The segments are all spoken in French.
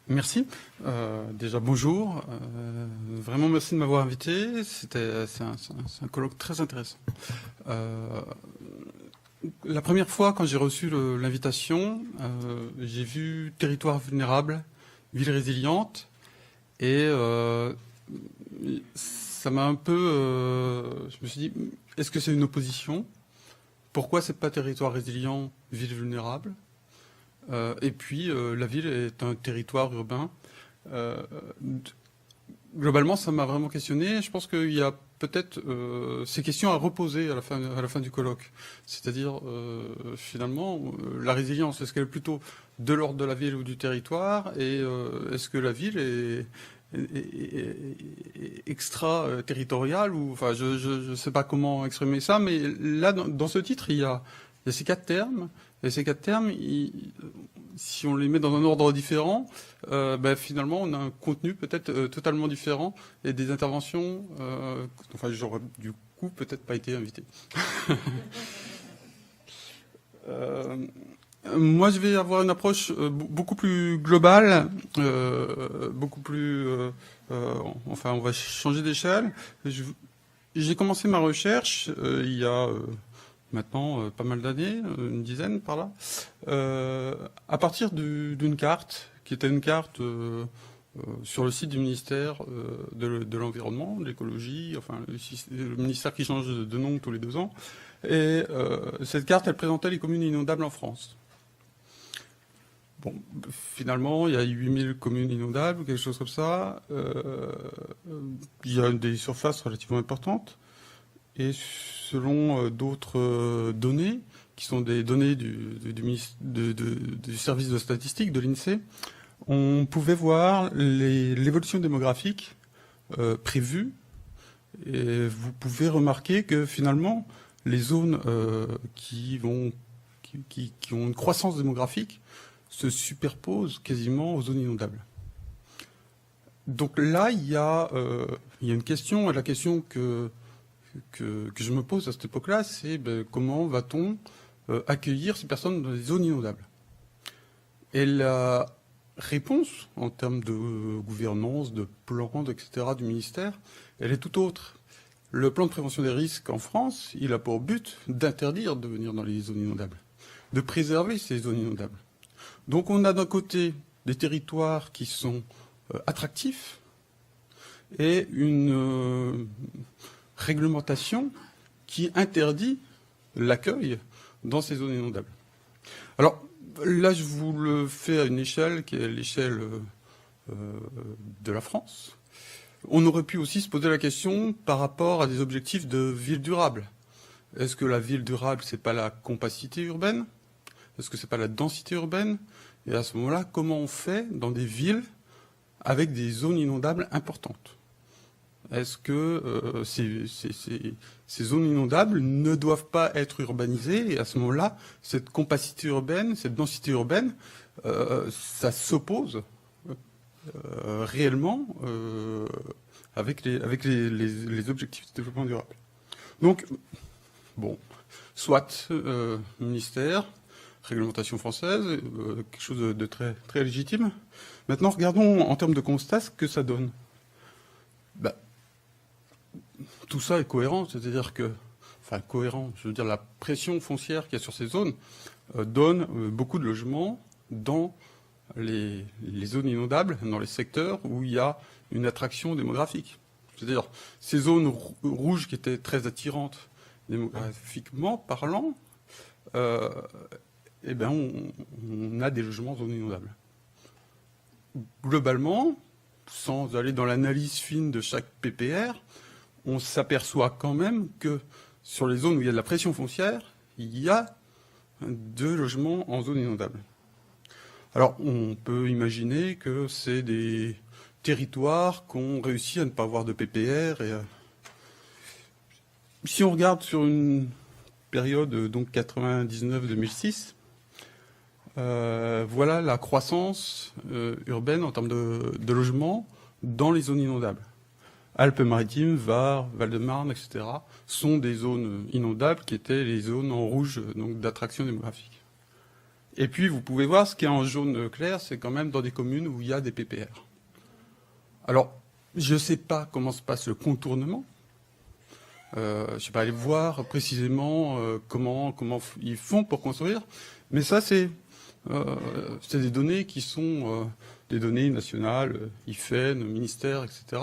Merci. Déjà, bonjour. Vraiment, merci de m'avoir invité. C'est un colloque très intéressant. La première fois, quand j'ai reçu l'invitation, j'ai vu territoire vulnérable, ville résiliente, et ça m'a un peu... je me suis dit, est-ce que c'est une opposition? Pourquoi c'est pas territoire résilient, ville vulnérable? Et puis, la ville est un territoire urbain. Euh, Globalement, ça m'a vraiment questionné. Je pense qu'il y a peut-être ces questions à reposer à la fin du colloque. C'est-à-dire, finalement, la résilience, est-ce qu'elle est plutôt de l'ordre de la ville ou du territoire? Et est-ce que la ville est extra-territoriale ou, enfin, je ne sais pas comment exprimer ça, mais là, dans ce titre, il y a ces quatre termes. Et ces quatre termes, si on les met dans un ordre différent, finalement, on a un contenu peut-être totalement différent et des interventions. Enfin, j'aurais du coup peut-être pas été invité. Moi, je vais avoir une approche beaucoup plus globale, beaucoup plus. Enfin, on va changer d'échelle. J'ai commencé ma recherche il y a maintenant pas mal d'années, une dizaine par là, à partir d'une carte qui était une carte sur le site du ministère de l'Environnement, de l'écologie, enfin le ministère qui change de nom tous les 2 ans. Et cette carte, elle présentait les communes inondables en France. Bon, finalement, il y a 8000 communes inondables, quelque chose comme ça. Il y a des surfaces relativement importantes. Et selon d'autres données, qui sont des données du service de statistique de l'INSEE, on pouvait voir l'évolution démographique prévue. Et vous pouvez remarquer que finalement, les zones qui ont une croissance démographique se superposent quasiment aux zones inondables. Donc là, il y a une question, et la question que je me pose à cette époque-là, c'est comment va-t-on accueillir ces personnes dans les zones inondables? Et la réponse, en termes de gouvernance, de plan, etc., du ministère, elle est tout autre. Le plan de prévention des risques en France, il a pour but d'interdire de venir dans les zones inondables, de préserver ces zones inondables. Donc on a d'un côté des territoires qui sont attractifs et une réglementation qui interdit l'accueil dans ces zones inondables. Alors là, je vous le fais à une échelle qui est l'échelle de la France. On aurait pu aussi se poser la question par rapport à des objectifs de ville durable. Est-ce que la ville durable, c'est pas la compacité urbaine? Est-ce que c'est pas la densité urbaine? Et à ce moment-là, comment on fait dans des villes avec des zones inondables importantes? Est-ce que ces zones inondables ne doivent pas être urbanisées? Et à ce moment-là, cette compacité urbaine, cette densité urbaine, ça s'oppose réellement avec les objectifs de développement durable. Donc, bon, soit ministère, réglementation française, quelque chose de très, très légitime. Maintenant, regardons en termes de constat ce que ça donne. Tout ça est cohérent, c'est-à-dire que, enfin cohérent, je veux dire la pression foncière qu'il y a sur ces zones donne beaucoup de logements dans les zones inondables, dans les secteurs où il y a une attraction démographique. C'est-à-dire ces zones rouges qui étaient très attirantes démographiquement parlant, on a des logements en zones inondables. Globalement, sans aller dans l'analyse fine de chaque PPR, on s'aperçoit quand même que sur les zones où il y a de la pression foncière, il y a de logements en zone inondable. Alors, on peut imaginer que c'est des territoires qu'on réussit à ne pas avoir de PPR. Et, si on regarde sur une période, donc 99-2006, voilà la croissance urbaine en termes de logements dans les zones inondables. Alpes-Maritimes, Var, Val-de-Marne, etc., sont des zones inondables qui étaient les zones en rouge donc d'attraction démographique. Et puis, vous pouvez voir, ce qui est en jaune clair, c'est quand même dans des communes où il y a des PPR. Alors, je ne sais pas comment se passe le contournement. Je ne sais pas aller voir précisément comment ils font pour construire. Mais ça, c'est des données qui sont des données nationales, IFEN, ministère, etc.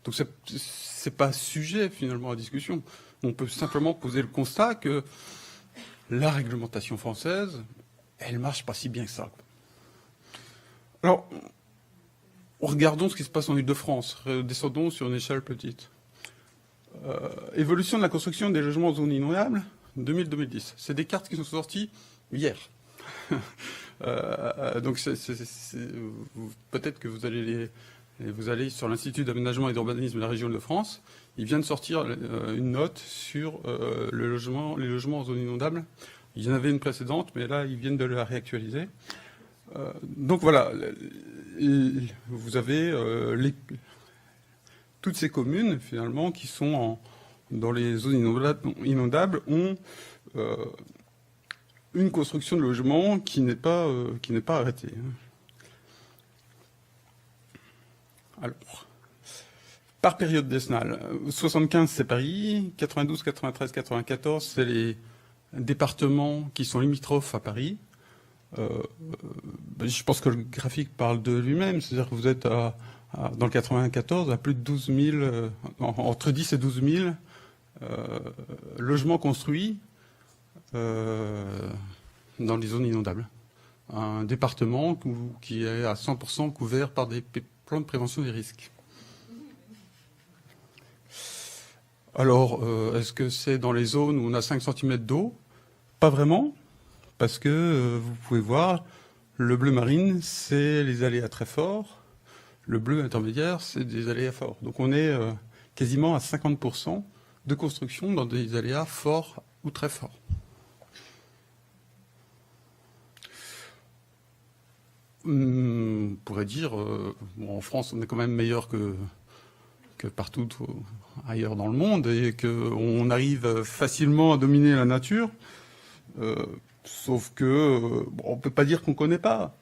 Donc, c'est pas sujet, finalement, à discussion. On peut simplement poser le constat que la réglementation française, elle marche pas si bien que ça. Alors, regardons ce qui se passe en Île-de-France. Descendons sur une échelle petite. Évolution de la construction des logements en zone inondable, 2000-2010. C'est des cartes qui sont sorties hier. Donc, peut-être que vous allez sur l'Institut d'aménagement et d'urbanisme de la région de France. Ils viennent de sortir une note sur les logements en zone inondable. Il y en avait une précédente, mais là, ils viennent de la réactualiser. Donc voilà, vous avez toutes ces communes, finalement, qui sont dans les zones inondables, ont une construction de logements qui n'est pas arrêtée. Alors, par période décennale, 75 c'est Paris, 92, 93, 94 c'est les départements qui sont limitrophes à Paris. Je pense que le graphique parle de lui-même, c'est-à-dire que vous êtes dans le 94 à plus de 12 000, entre 10 et 12 000 logements construits dans les zones inondables. Un département qui est à 100% couvert par des plans de prévention des risques. Alors, est-ce que c'est dans les zones où on a 5 cm d'eau? Pas vraiment, parce que vous pouvez voir, le bleu marine, c'est les aléas très forts. Le bleu intermédiaire, c'est des aléas forts. Donc on est quasiment à 50% de construction dans des aléas forts ou très forts. On pourrait dire, en France, on est quand même meilleur que partout ailleurs dans le monde et qu'on arrive facilement à dominer la nature. Sauf que on peut pas dire qu'on connaît pas.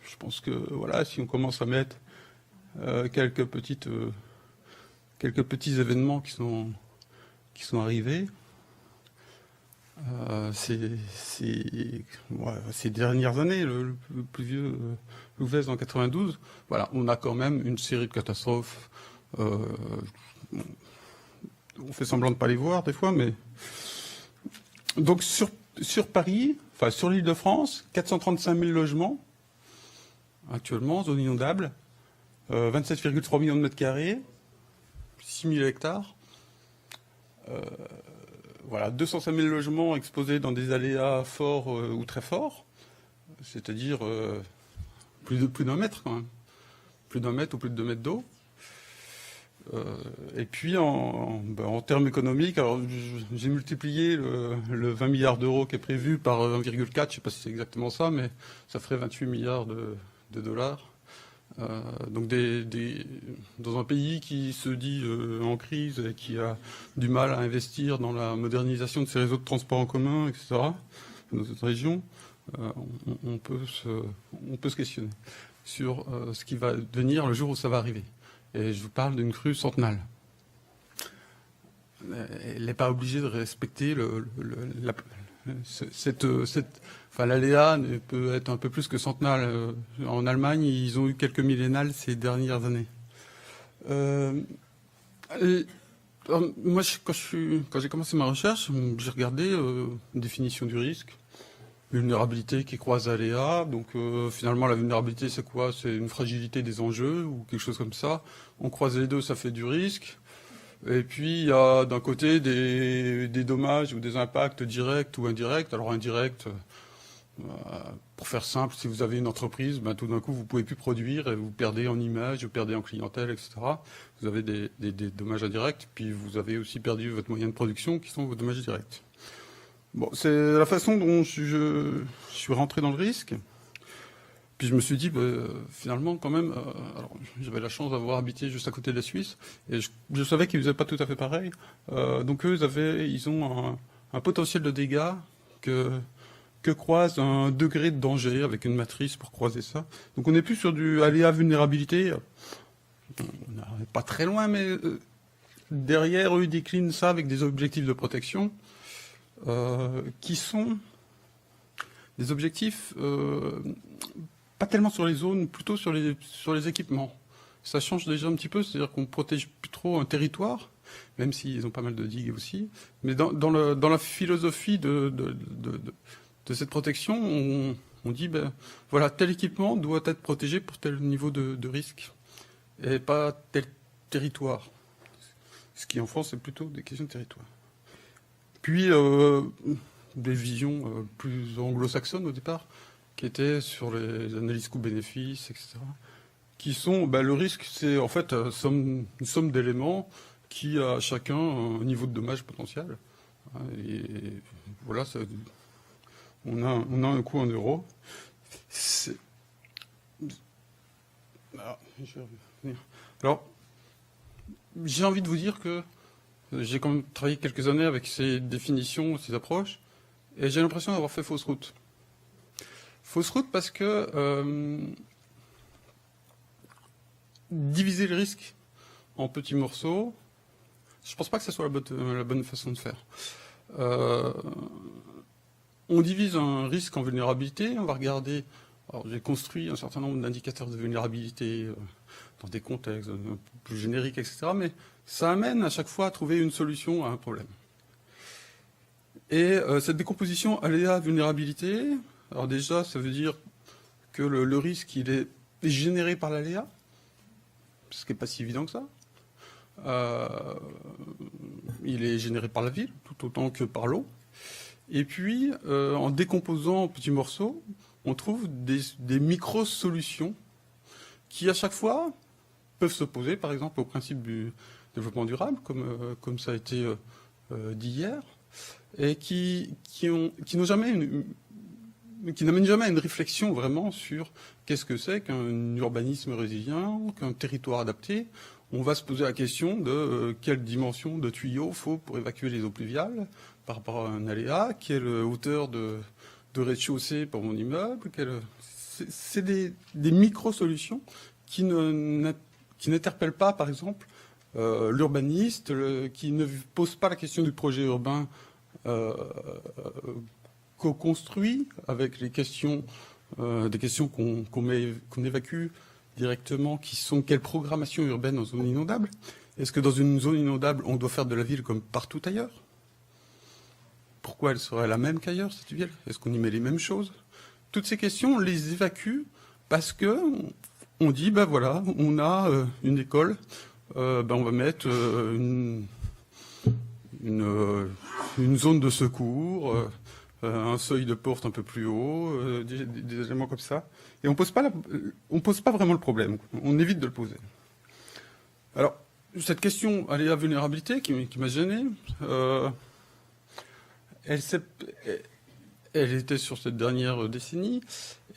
Je pense que voilà, si on commence à mettre quelques petits événements qui sont arrivés ces dernières années, le plus vieux Louvèze en 92, voilà, on a quand même une série de catastrophes. On fait semblant de ne pas les voir des fois, mais donc sur Paris, enfin sur l'Île-de-France, 435 000 logements actuellement, zone inondable, 27,3 millions de mètres carrés, 6 000 hectares. Voilà, 205 000 logements exposés dans des aléas forts ou très forts, c'est-à-dire plus d'un mètre quand même, plus d'un mètre ou plus de 2 mètres d'eau. Et puis en termes économiques, alors j'ai multiplié le 20 milliards d'euros qui est prévu par 1,4, je ne sais pas si c'est exactement ça, mais ça ferait 28 milliards de dollars. Donc dans un pays qui se dit en crise et qui a du mal à investir dans la modernisation de ses réseaux de transport en commun, etc., dans cette région, on peut se questionner sur ce qui va devenir le jour où ça va arriver. Et je vous parle d'une crue centenale. Elle n'est pas obligée de respecter l'aléa peut être un peu plus que centenale. En Allemagne, ils ont eu quelques millénales ces dernières années. Moi, quand j'ai commencé ma recherche, j'ai regardé une définition du risque, vulnérabilité qui croise aléa. Donc finalement, la vulnérabilité, c'est quoi? C'est une fragilité des enjeux ou quelque chose comme ça. On croise les deux, ça fait du risque. Et puis, il y a d'un côté des dommages ou des impacts directs ou indirects. Alors, indirect, pour faire simple, si vous avez une entreprise, tout d'un coup, vous ne pouvez plus produire et vous perdez en images, vous perdez en clientèle, etc. Vous avez des dommages indirects. Puis, vous avez aussi perdu votre moyen de production qui sont vos dommages directs. Bon, c'est la façon dont je suis rentré dans le risque. Puis je me suis dit, finalement, quand même, alors j'avais la chance d'avoir habité juste à côté de la Suisse, et je savais qu'ils ne faisaient pas tout à fait pareil. Donc eux, ils ont un potentiel de dégâts que que croise un degré de danger avec une matrice pour croiser ça. Donc on n'est plus sur du aléa vulnérabilité. On n'est pas très loin, mais derrière, eux, ils déclinent ça avec des objectifs de protection qui sont des objectifs pas tellement sur les zones, plutôt sur les équipements. Ça change déjà un petit peu, c'est-à-dire qu'on protège plus trop un territoire, même s'ils ont pas mal de digues aussi. Mais dans la philosophie de cette protection, on dit, ben, voilà, tel équipement doit être protégé pour tel niveau de risque, et pas tel territoire. Ce qui, en France, c'est plutôt des questions de territoire. Puis, des visions plus anglo-saxonnes au départ, qui étaient sur les analyses coûts-bénéfices, etc., qui sont, ben, le risque, c'est en fait une somme d'éléments qui a chacun un niveau de dommage potentiel. Et voilà, on a un coût en euros. Alors, j'ai envie de vous dire que j'ai quand même travaillé quelques années avec ces définitions, ces approches, et j'ai l'impression d'avoir fait fausse route. Fausse route parce que diviser le risque en petits morceaux, je ne pense pas que ce soit la bonne façon de faire. On divise un risque en vulnérabilité, on va regarder. Alors, j'ai construit un certain nombre d'indicateurs de vulnérabilité dans des contextes un peu plus génériques, etc. Mais ça amène à chaque fois à trouver une solution à un problème. Et cette décomposition aléa-vulnérabilité, alors déjà, ça veut dire que le risque, il est généré par l'aléa, ce qui n'est pas si évident que ça. Il est généré par la ville, tout autant que par l'eau. Et puis, en décomposant en petits morceaux, on trouve des micro-solutions qui, à chaque fois, peuvent s'opposer, par exemple, au principe du développement durable, comme ça a été dit hier, et qui n'amènent jamais une réflexion vraiment sur qu'est-ce que c'est qu'un urbanisme résilient, qu'un territoire adapté. On va se poser la question de quelle dimension de tuyaux faut pour évacuer les eaux pluviales par rapport à un aléa, quelle hauteur de rez-de-chaussée pour mon immeuble. C'est des micro-solutions qui n'interpellent pas, par exemple, l'urbaniste, qui ne pose pas la question du projet urbain co-construit avec les questions, des questions qu'on évacue directement, qui sont quelle programmation urbaine en zone inondable. Est-ce que dans une zone inondable, on doit faire de la ville comme partout ailleurs? Pourquoi elle serait la même qu'ailleurs, cette ville? Est-ce qu'on y met les mêmes choses? Toutes ces questions, on les évacue parce que on dit, ben voilà, on a une école, on va mettre une zone de secours, un seuil de porte un peu plus haut, des éléments comme ça. Et on pose pas vraiment le problème. On évite de le poser. Alors, cette question aléa vulnérabilité qui m'a gêné, elle était sur cette dernière décennie,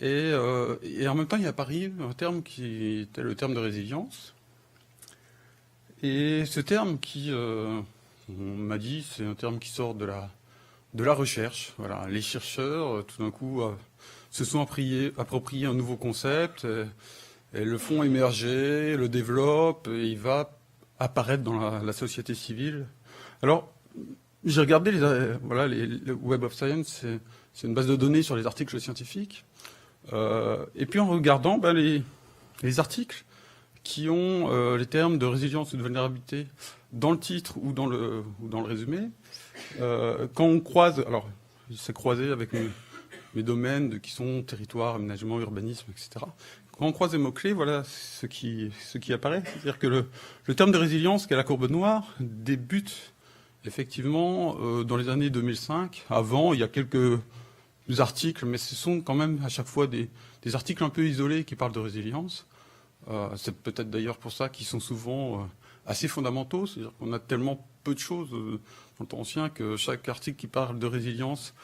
et en même temps, il y a apparu un terme qui était le terme de résilience. Et ce terme qui, on m'a dit, c'est un terme qui sort de la recherche. Voilà, les chercheurs, tout d'un coup, se sont appropriés un nouveau concept, et le font émerger, le développent, et il va apparaître dans la société civile. Alors, j'ai regardé le Web of Science, c'est une base de données sur les articles scientifiques. Et puis en regardant les articles qui ont les termes de résilience ou de vulnérabilité dans le titre ou dans le résumé, quand on croise, alors c'est croisé avec mes domaines qui sont territoire, aménagement, urbanisme, etc. Quand on croise les mots-clés, voilà ce qui apparaît. C'est-à-dire que le terme de résilience, qui est la courbe noire, débute effectivement dans les années 2005. Avant, il y a quelques articles, mais ce sont quand même à chaque fois des articles un peu isolés qui parlent de résilience. C'est peut-être d'ailleurs pour ça qu'ils sont souvent assez fondamentaux. C'est-à-dire qu'on a tellement peu de choses dans le temps ancien que chaque article qui parle de résilience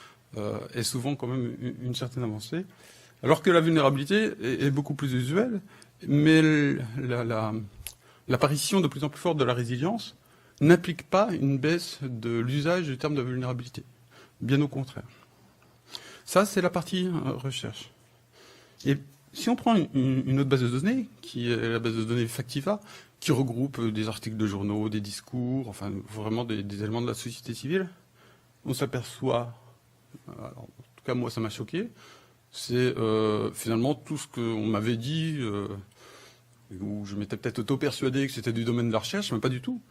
est souvent quand même une certaine avancée. Alors que la vulnérabilité est beaucoup plus usuelle, mais l'apparition de plus en plus forte de la résilience n'implique pas une baisse de l'usage du terme de vulnérabilité. Bien au contraire. Ça, c'est la partie recherche. Et si on prend une autre base de données, qui est la base de données Factiva, qui regroupe des articles de journaux, des discours, enfin vraiment des éléments de la société civile, on s'aperçoit, alors, en tout cas moi ça m'a choqué, c'est finalement tout ce qu'on m'avait dit, où je m'étais peut-être auto-persuadé que c'était du domaine de la recherche, mais pas du tout.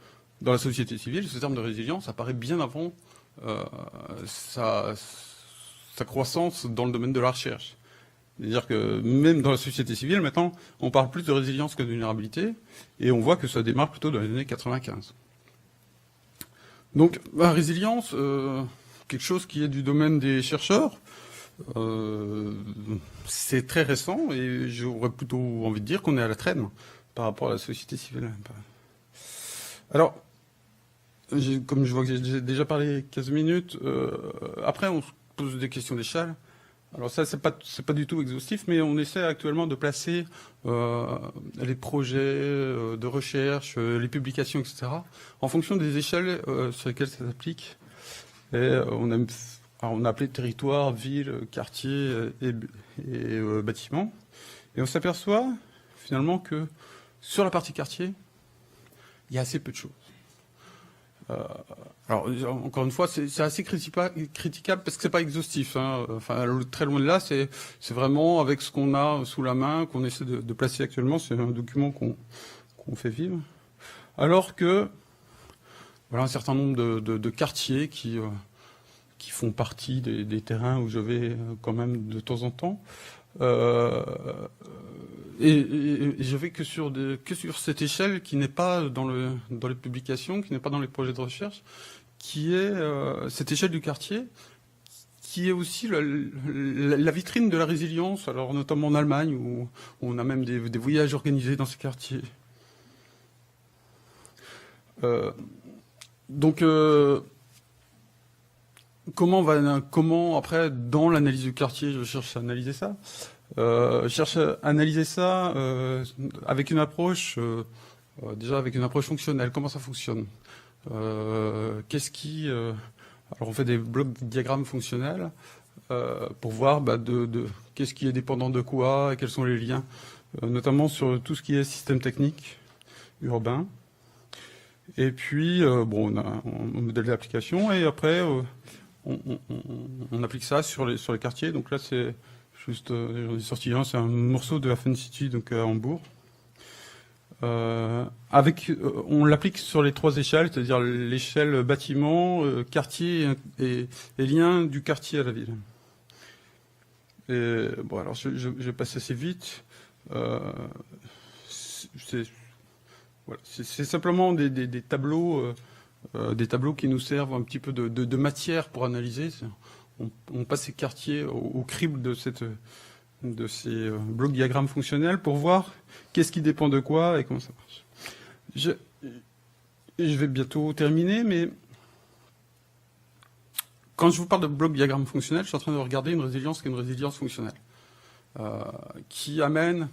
Dans la société civile, ce terme de résilience apparaît bien avant sa croissance dans le domaine de la recherche. C'est-à-dire que même dans la société civile, maintenant, on parle plus de résilience que de vulnérabilité, et on voit que ça démarre plutôt dans les années 95. Donc, la résilience, quelque chose qui est du domaine des chercheurs, c'est très récent, et j'aurais plutôt envie de dire qu'on est à la traîne par rapport à la société civile. Alors, comme je vois que j'ai déjà parlé 15 minutes, après on se pose des questions d'échelle. Alors ça, c'est pas du tout exhaustif, mais on essaie actuellement de placer les projets de recherche, les publications, etc., en fonction des échelles sur lesquelles ça s'applique. Et on a appelé territoire, ville, quartier et bâtiment. Et on s'aperçoit finalement que sur la partie quartier, il y a assez peu de choses. Alors, encore une fois, c'est assez critiquable parce que c'est pas exhaustif. Hein. Enfin, très loin de là, c'est vraiment avec ce qu'on a sous la main qu'on essaie de placer actuellement. C'est un document qu'on fait vivre. Alors que, voilà, un certain nombre de quartiers qui font partie des terrains où je vais quand même de temps en temps. Et je vais que sur cette échelle qui n'est pas dans les publications, qui n'est pas dans les projets de recherche, qui est cette échelle du quartier, qui est aussi la vitrine de la résilience, alors notamment en Allemagne, où on a même des voyages organisés dans ces quartiers. Donc, comment après, dans l'analyse du quartier, je cherche à analyser ça. Je cherche à analyser ça avec une approche, déjà avec une approche fonctionnelle. Comment ça fonctionne? Alors on fait des blocs diagrammes fonctionnels pour voir qu'est-ce qui est dépendant de quoi et quels sont les liens, notamment sur tout ce qui est système technique urbain. Et puis on a un modèle d'application et après on applique ça sur les quartiers. Donc là c'est juste, j'en ai sorti un, c'est un morceau de la Fun City, donc à Hambourg. On l'applique sur les trois échelles, c'est-à-dire l'échelle bâtiment, quartier et lien du quartier à la ville. Et bon, alors je passe assez vite. C'est simplement des tableaux qui nous servent un petit peu de matière pour analyser. On passe ces quartiers au crible de ces blocs diagrammes fonctionnels pour voir qu'est-ce qui dépend de quoi et comment ça marche. Je vais bientôt terminer, mais quand je vous parle de blocs diagrammes fonctionnels, je suis en train de regarder une résilience qui est une résilience fonctionnelle, qui amène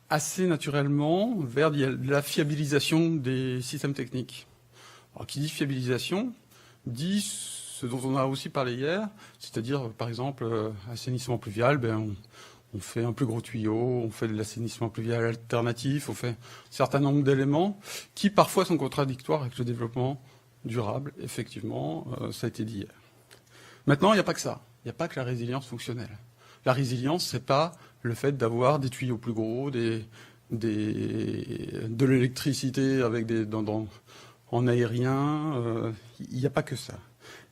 assez naturellement vers de la fiabilisation des systèmes techniques. Alors, qui dit fiabilisation, dit ce dont on a aussi parlé hier, c'est-à-dire, par exemple, assainissement pluvial, on fait un plus gros tuyau, on fait de l'assainissement pluvial alternatif, on fait un certain nombre d'éléments qui parfois sont contradictoires avec le développement durable. Effectivement, ça a été dit hier. Maintenant, il n'y a pas que ça. Il n'y a pas que la résilience fonctionnelle. La résilience, c'est pas le fait d'avoir des tuyaux plus gros, de l'électricité avec en aérien. Il n'y a pas que ça.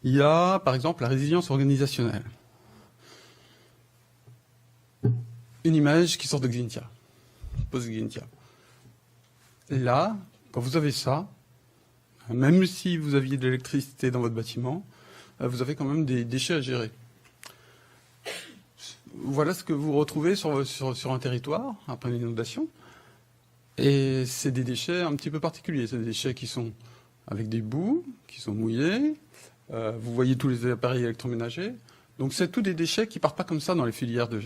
Il y a, par exemple, la résilience organisationnelle. Une image qui sort de Xintia, post-Xintia. Là, quand vous avez ça, même si vous aviez de l'électricité dans votre bâtiment, vous avez quand même des déchets à gérer. Voilà ce que vous retrouvez sur un territoire après une inondation. Et c'est des déchets un petit peu particuliers. C'est des déchets qui sont avec des boues, qui sont mouillés. Vous voyez tous les appareils électroménagers. Donc c'est tous des déchets qui partent pas comme ça dans les filières de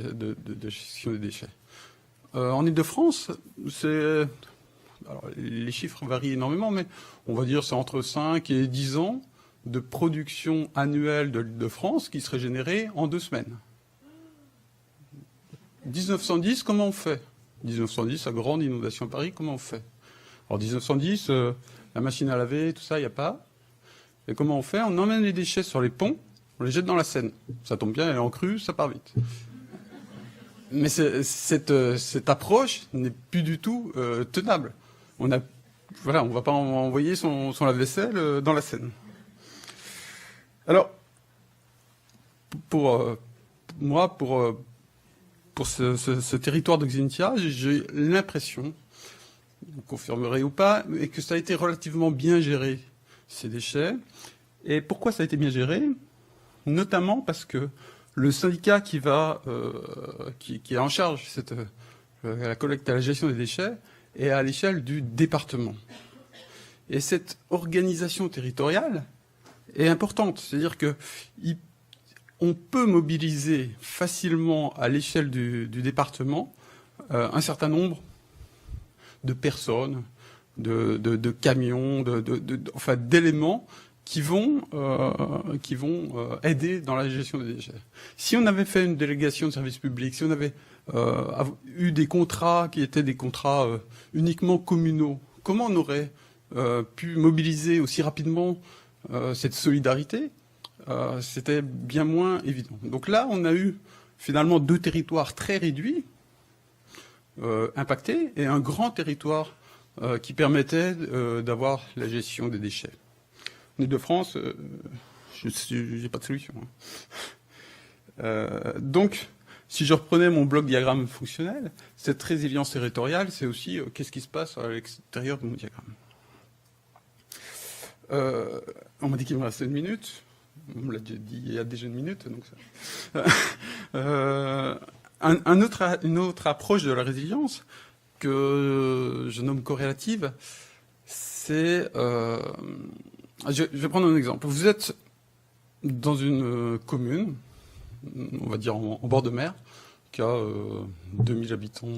gestion des déchets. En Ile-de-France, les chiffres varient énormément, mais on va dire c'est entre 5 et 10 ans de production annuelle de l'Île-de-France qui serait générée en 2 semaines. 1910, comment on fait? 1910, la grande inondation à Paris, comment on fait? Alors 1910, la machine à laver, tout ça, il n'y a pas. Et comment on fait? On emmène les déchets sur les ponts, on les jette dans la Seine. Ça tombe bien, elle est en crue, ça part vite. Mais cette approche n'est plus du tout tenable. On ne va pas envoyer son lave-vaisselle dans la Seine. Alors, pour ce territoire de Xynthia, j'ai l'impression, vous confirmerez ou pas, mais que ça a été relativement bien géré, ces déchets. Et pourquoi ça a été bien géré? Notamment parce que le syndicat qui est en charge la collecte et la gestion des déchets est à l'échelle du département. Et cette organisation territoriale est importante. C'est-à-dire que on peut mobiliser facilement à l'échelle du département un certain nombre de personnes, de camions, enfin d'éléments qui vont aider dans la gestion des déchets. Si on avait fait une délégation de service public, si on avait eu des contrats qui étaient des contrats uniquement communaux, comment on aurait pu mobiliser aussi rapidement cette solidarité? C'était bien moins évident. Donc là, on a eu finalement 2 territoires très réduits, impactés, et un grand territoire qui permettait d'avoir la gestion des déchets. En Île-de-France, je n'ai pas de solution. Donc, si je reprenais mon bloc diagramme fonctionnel, cette résilience territoriale, c'est aussi qu'est-ce qui se passe à l'extérieur de mon diagramme. On m'a dit qu'il me restait 1 minute. On me l'a dit il y a déjà 1 minute. Donc ça. Une autre approche de la résilience que je nomme corrélative, c'est... je vais prendre un exemple. Vous êtes dans une commune, on va dire en bord de mer, qui a 2000 habitants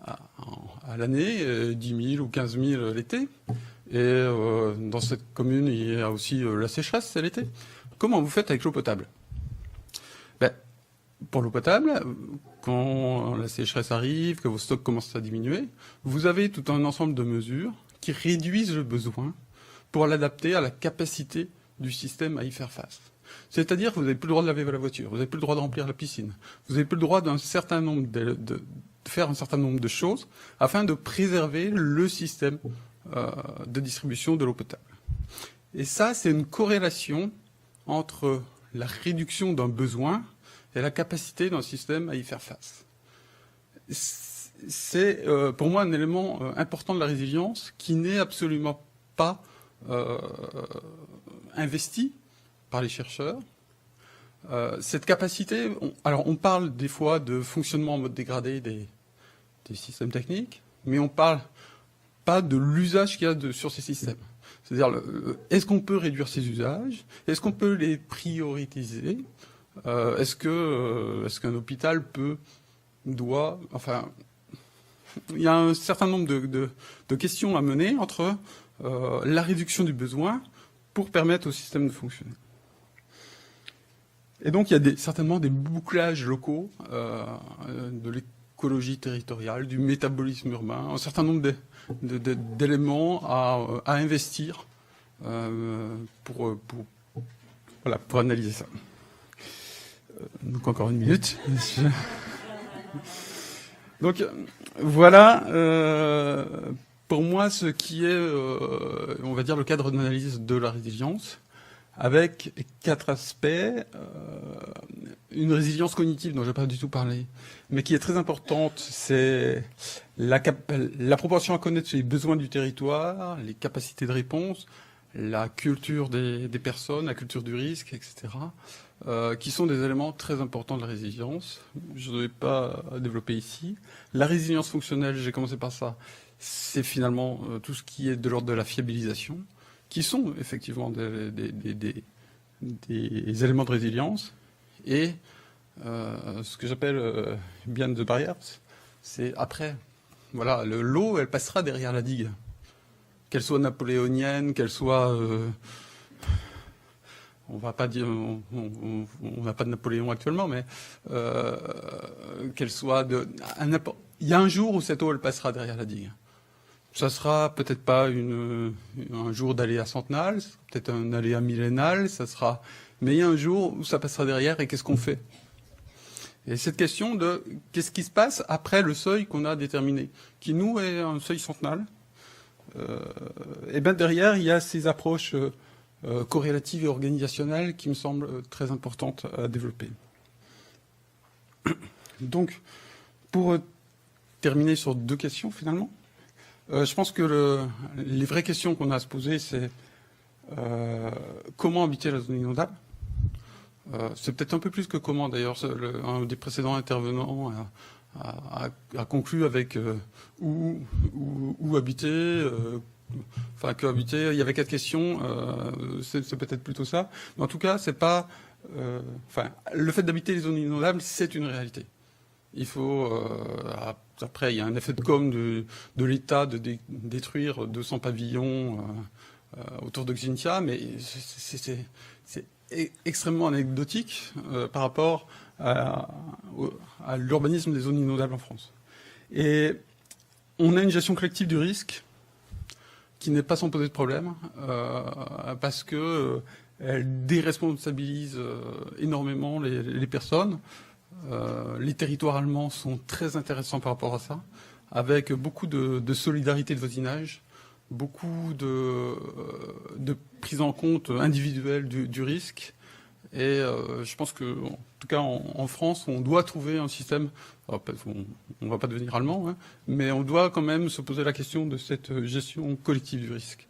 à l'année, 10 000 ou 15 000 l'été. Et dans cette commune, il y a aussi la sécheresse, c'est l'été. Comment vous faites avec l'eau potable? Pour l'eau potable, quand la sécheresse arrive, que vos stocks commencent à diminuer, vous avez tout un ensemble de mesures qui réduisent le besoin pour l'adapter à la capacité du système à y faire face. C'est-à-dire que vous n'avez plus le droit de laver la voiture, vous n'avez plus le droit de remplir la piscine, vous n'avez plus le droit de faire un certain nombre de choses afin de préserver le système de distribution de l'eau potable. Et ça, c'est une corrélation entre la réduction d'un besoin et la capacité d'un système à y faire face. C'est pour moi un élément important de la résilience qui n'est absolument pas investi par les chercheurs. Cette capacité, on parle des fois de fonctionnement en mode dégradé des systèmes techniques, mais on parle pas de l'usage qu'il y a sur ces systèmes. C'est-à-dire, est-ce qu'on peut réduire ces usages? Est-ce qu'on peut les prioriser? Est-ce qu'un hôpital enfin, il y a un certain nombre de questions à mener entre la réduction du besoin pour permettre au système de fonctionner. Et donc, il y a certainement des bouclages locaux de l'écologie territoriale, du métabolisme urbain, un certain nombre d'éléments à investir pour analyser ça. Donc encore 1 minute. Donc voilà pour moi ce qui est, on va dire, le cadre d'analyse de la résilience, avec 4 aspects. Une résilience cognitive dont je n'ai pas du tout parlé, mais qui est très importante, c'est la proportion à connaître les besoins du territoire, les capacités de réponse, la culture des personnes, la culture du risque, etc., qui sont des éléments très importants de la résilience. Je ne vais pas développer ici. La résilience fonctionnelle, j'ai commencé par ça, c'est finalement tout ce qui est de l'ordre de la fiabilisation, qui sont effectivement des éléments de résilience. Et ce que j'appelle beyond the barriers, c'est après. Voilà, l'eau, elle passera derrière la digue. Qu'elle soit napoléonienne, qu'elle soit on va pas dire, on n'a pas de Napoléon actuellement, mais qu'elle soit il y a un jour où cette eau elle passera derrière la digue. Ça sera peut-être pas un jour d'aléa centennal, peut-être un aléa millénal, mais il y a un jour où ça passera derrière et qu'est-ce qu'on fait? Et cette question de qu'est-ce qui se passe après le seuil qu'on a déterminé, qui nous est un seuil centennal, et bien derrière il y a ces approches corrélatives et organisationnelles qui me semblent très importantes à développer. Donc, pour terminer sur 2 questions finalement, je pense que les vraies questions qu'on a à se poser, c'est comment habiter la zone inondable. C'est peut-être un peu plus que comment, d'ailleurs. Un des précédents intervenants a conclu avec où habiter, enfin que habiter. Il y avait 4 questions. C'est peut-être plutôt ça. Mais en tout cas, c'est pas. Enfin, le fait d'habiter les zones inondables, c'est une réalité. Il faut. Après, il y a un effet de com de l'État de détruire 200 pavillons autour de Xynthia, mais c'est extrêmement anecdotique par rapport à l'urbanisme des zones inondables en France. Et on a une gestion collective du risque qui n'est pas sans poser de problème, parce que elle déresponsabilise énormément les personnes. Les territoires allemands sont très intéressants par rapport à ça, avec beaucoup de solidarité de voisinage, beaucoup de prise en compte individuelle du risque. Et je pense que, en tout cas en France, on doit trouver un système. On ne va pas devenir allemand, hein, mais on doit quand même se poser la question de cette gestion collective du risque.